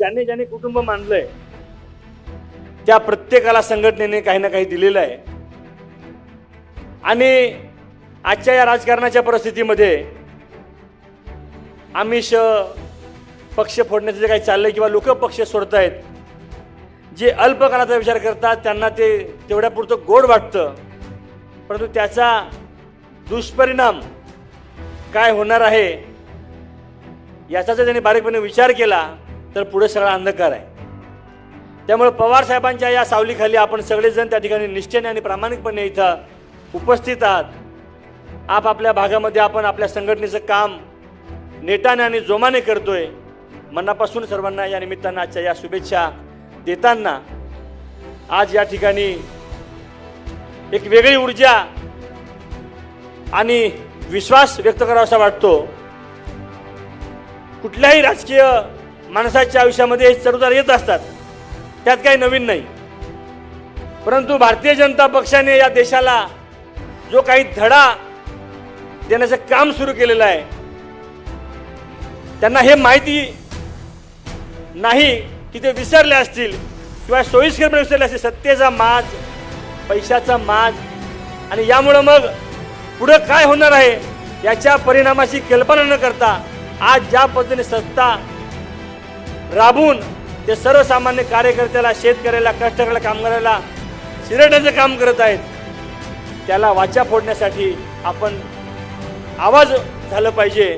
ज्याने ज्याने कुटुंब मानलंय त्या प्रत्येकाला संघटनेने काही ना काही दिलेलं आहे। आणि आजच्या या राजकारणाच्या परिस्थितीमध्ये आमिष पक्ष फोडण्याचं जे काही चाललंय किंवा लोक पक्ष सोडतायत, जे अल्पकाळाचा विचार करतात त्यांना ते तेवढ्यापुरतं गोड वाटतं, परंतु त्याचा दुष्परिणाम काय होणार आहे याचा जर त्यांनी बारीकपणे विचार केला तर पुढे सगळा अंधकार आहे। त्यामुळे पवार साहेबांच्या या सावलीखाली आपण सगळेजण त्या ठिकाणी निष्ठेने आणि प्रामाणिकपणे इथं उपस्थित आहात। आपापल्या भागामध्ये आपण आपल्या संघटनेचं काम नेटाने आणि जोमाने करतोय। मनापासून सर्वांना या निमित्तानं आजच्या या शुभेच्छा देताना आज या ठिकाणी एक वेगळी ऊर्जा आणि विश्वास व्यक्त करावासा वाटतो। कुठल्याही राजकीय माणसाच्या आयुष्यामध्ये चढउतार येत असतात, त्यात काही नवीन नाही, परंतु भारतीय जनता पक्षाने या देशाला जो काही धडा देण्याचं काम सुरू केलेलं आहे, त्यांना हे माहिती नाही की ते विसरले असतील किंवा सोयीस्करपणे विसरले असतील सत्तेचा माज, पैशाचा माज, आणि यामुळे मग पुढे काय होणार आहे याच्या परिणामाची कल्पना न करता आज ज्या पद्धतीने सत्ता राबून ते सर्वसामान्य कार्यकर्त्याला, शेतकऱ्याला, कष्टकऱ्याला, कामगाराला चिरडण्याचं काम करत आहेत, त्याला वाचा फोडण्यासाठी आपण आवाज झालं पाहिजे।